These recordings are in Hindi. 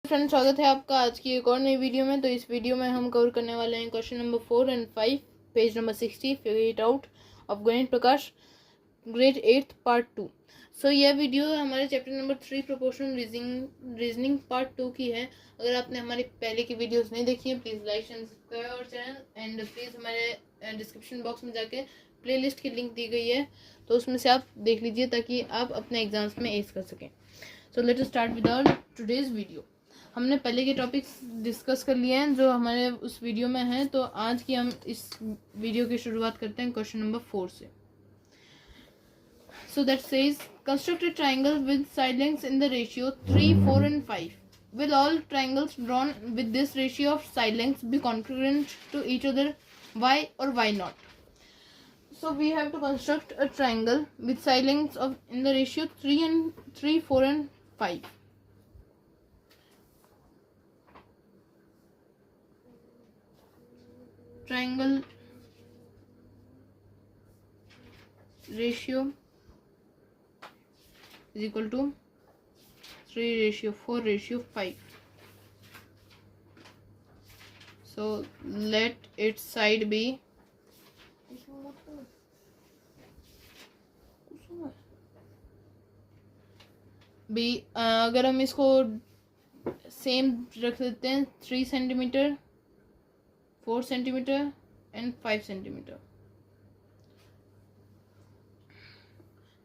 फ्रेंड, स्वागत है आपका आज की एक और नई वीडियो में। तो इस वीडियो में हम कवर करने वाले हैं question number 4 and 5, page number 60, figure it out of गणित प्रकाश, ग्रेड 8 पार्ट 2। सो यह वीडियो हमारे chapter number 3 proportional reasoning part 2 की है। अगर आपने हमारी पहले की वीडियोस नहीं देखी है, please like and subscribe our channel and please हमारे डिस्क्रिप्शन बॉक्स में जाके प्लेलिस्ट की लिंक दी गई है, तो उसमें से आप देख लीजिए ताकि आप अपने एग्जाम्स में एस कर सकें। So let us start with our today's video. हमने पहले के टॉपिक्स डिस्कस कर लिए हैं जो हमारे उस वीडियो में हैं, तो आज की हम इस वीडियो की शुरुआत करते हैं क्वेश्चन नंबर 4 से। So that says construct a triangle with side lengths in the ratio 3, 4 and 5. Will all triangles drawn with this ratio of side lengths be congruent to each other? Why or why not? So we have to construct a triangle with side lengths of in the ratio 3, 4 and 5. Triangle ratio is equal to 3:4:5. So let its side be अगर हम इसको सेम रख देते हैं 3 सेंटीमीटर, 4 सेंटीमीटर एंड 5 सेंटीमीटर,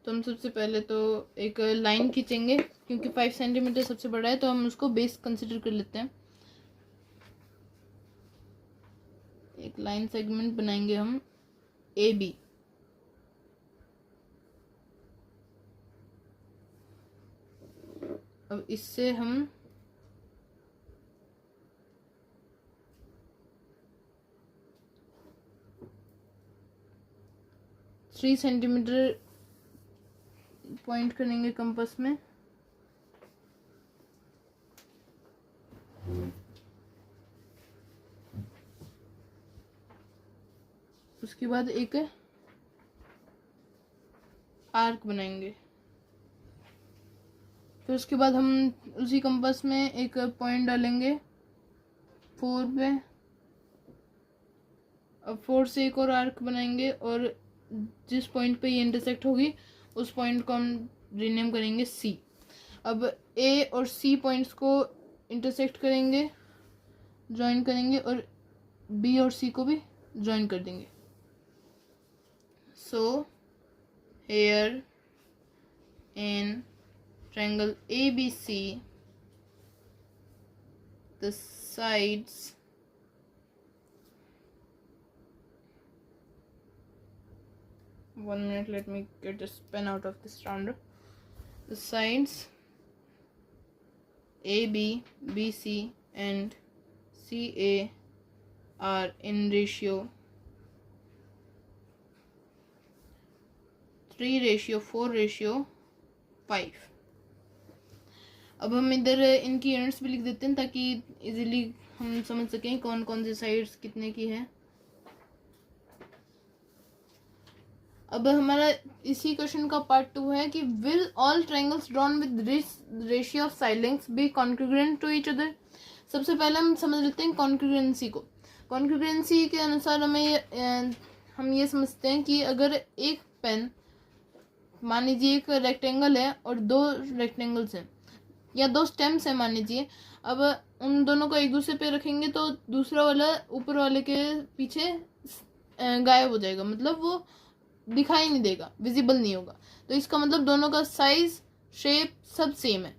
तो हम सबसे पहले तो एक लाइन खींचेंगे क्योंकि 5 सेंटीमीटर सबसे बड़ा है, तो हम उसको बेस कंसिडर कर लेते हैं। एक लाइन सेगमेंट बनाएंगे हम ए बी। अब इससे हम थ्री सेंटीमीटर पॉइंट करेंगे कंपास में। उसके बाद एक आर्क बनाएंगे। फिर उसके बाद हम उसी कंपास में एक पॉइंट डालेंगे 4 पे। अब 4 से एक और आर्क बनाएंगे और जिस पॉइंट पे ये इंटरसेक्ट होगी उस पॉइंट को हम रीनेम करेंगे सी। अब ए और सी पॉइंट्स को इंटरसेक्ट करेंगे, ज्वाइन करेंगे और बी और सी को भी ज्वाइन कर देंगे। So here in triangle ABC, the sides one minute, let me get this pen out of this rounder. The sides AB, BC and CA are in ratio 3:4:5. अब हम इधर इनकी यूनिट्स भी लिख देते हैं ताकि इजीली हम समझ सकें कौन कौन सी साइड्स कितने की है। अब हमारा इसी क्वेश्चन का पार्ट 2 है कि will all triangles drawn with ratio of side lengths be congruent to each other. सबसे पहले हम समझ लेते हैं कॉन्ग्रुएंसी को। कॉन्ग्रुएंसी के अनुसार हम ये समझते हैं कि अगर एक पेन, मान लीजिए एक रेक्टेंगल है और 2 रेक्टेंगल्स हैं या 2 स्टेम्स हैं मान लीजिए। अब उन दोनों को एक दूसरे पे रखेंगे तो दूसरा वाला ऊपर वाले के पीछे गायब हो जाएगा, मतलब वो दिखाई नहीं देगा, विजिबल नहीं होगा। तो इसका मतलब दोनों का साइज, शेप सब सेम है।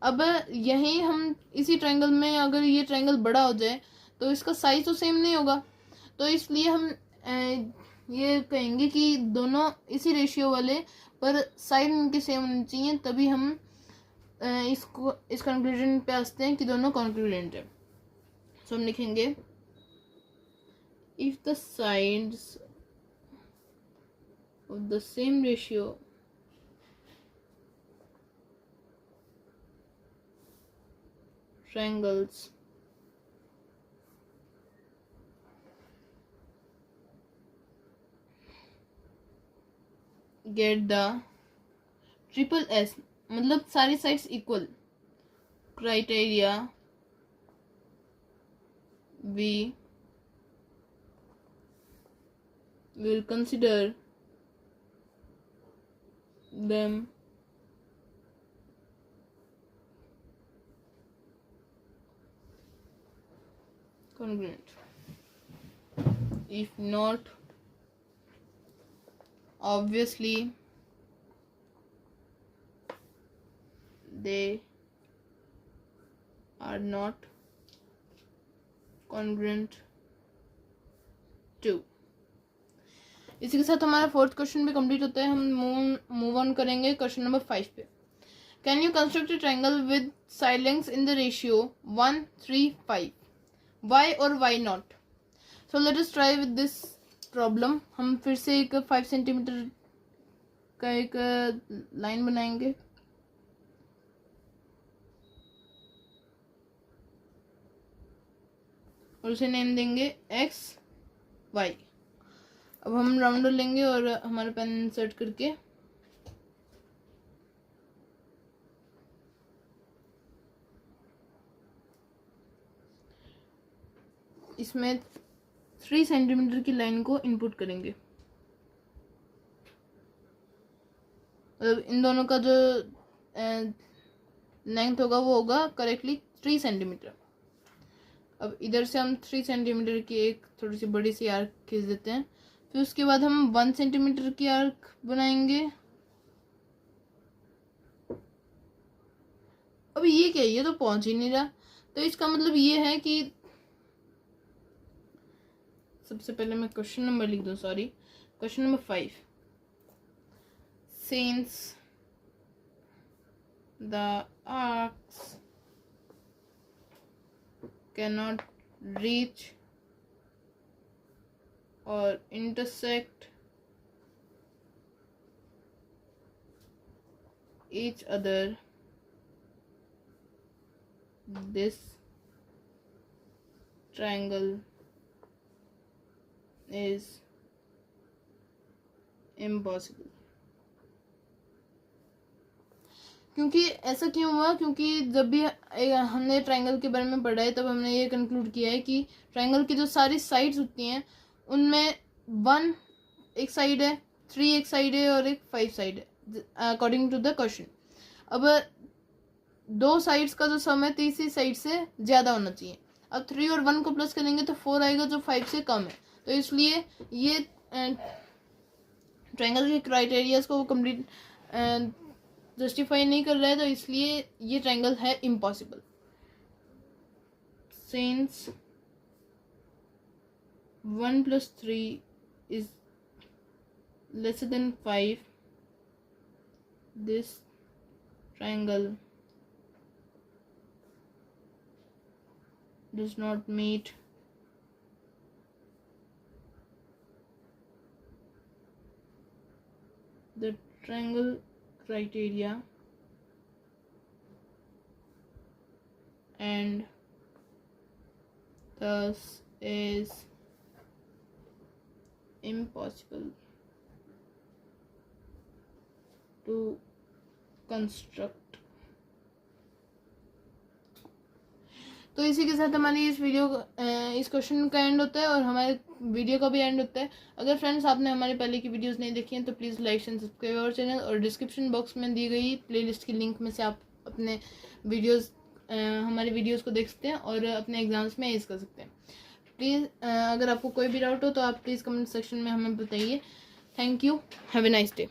अब यही हम इसी ट्रायंगल में अगर ये ट्रायंगल बड़ा हो जाए तो इसका साइज तो सेम नहीं होगा, तो इसलिए हम ये कहेंगे कि दोनों इसी रेशियो वाले पर साइड इनके सेम होनी चाहिए, तभी हम इसको इस कंक्लूजन पे आते हैं कि दोनों कॉन्ग्रुएंट है। सो हम लिखेंगे if the sides of the same ratio triangles get the triple S, मतलब सारी sides equal, criteria we will consider them congruent. If not, obviously they are not congruent to. इसी के साथ हमारा फोर्थ क्वेश्चन भी कंप्लीट होता है. हम मूव ऑन करेंगे क्वेश्चन नंबर 5 पे. Can you construct a triangle with side lengths in the ratio 1, 3, 5. Why और why not. So let us try with this problem. हम फिर से एक 5 सेंटीमीटर का एक लाइन बनाएंगे. और उसे नेम देंगे एक्स वाई. अब हम राउंडर लेंगे और हमारा पेन इंसर्ट करके इसमें 3 सेंटीमीटर की लाइन को इनपुट करेंगे. मतलब इन दोनों का जो लेंथ होगा वो होगा करेक्टली 3 सेंटीमीटर. अब इधर से हम 3 सेंटीमीटर की एक थोड़ी सी बड़ी सी आर्क खींच देते हैं. फिर उसके बाद हम 1 सेंटीमीटर की आर्क बनाएंगे. अब ये क्या है, ये तो पहुंच ही नहीं रहा. तो इसका मतलब ये है कि सबसे पहले मैं क्वेश्चन नंबर लिख दूं. Sorry, question number 5. Since the arcs cannot reach or intersect each other, this triangle is impossible. क्योंकि ऐसा क्यों हुआ? क्योंकि जब भी हमने ट्रायंगल के बारे में पढ़ा है तब हमने ये कंक्लूड किया है कि ट्रायंगल की जो सारी साइड्स होती हैं उनमें 1 एक साइड है, 3 एक साइड है और एक 5 साइड है अकॉर्डिंग टू द क्वेश्चन. अब 2 साइड्स का जो सम है तीसरी साइड से ज़्यादा होना चाहिए. अब 3 और 1 को प्लस करेंगे तो 4 आएगा जो 5 से कम है. तो इसलिए ये ट्रायंगल के क्राइटेरियाज को वो कंप्लीट जस्टिफाई नहीं कर रहा है. तो इसलिए ये ट्रायंगल है impossible. Since 1 + 3 is lesser than 5, this triangle does not meet the triangle criteria and thus is impossible to construct. तो इसी के साथ हमारी इस क्वेश्चन का एंड होता है और हमारे वीडियो का भी एंड होता है. अगर फ्रेंड्स आपने हमारे पहले की वीडियोस नहीं देखी हैं तो please like and subscribe our channel. और डिस्क्रिप्शन बॉक्स में दी गई प्लेलिस्ट की लिंक में से आप अपने हमारे वीडियोस को देख सकते हैं और अपने एग्जाम्स में एज कर सकते हैं. प्लीज़ अगर आपको कोई भी डाउट हो तो आप प्लीज़ कमेंट सेक्शन में हमें बताइए. Thank you. Have a nice day.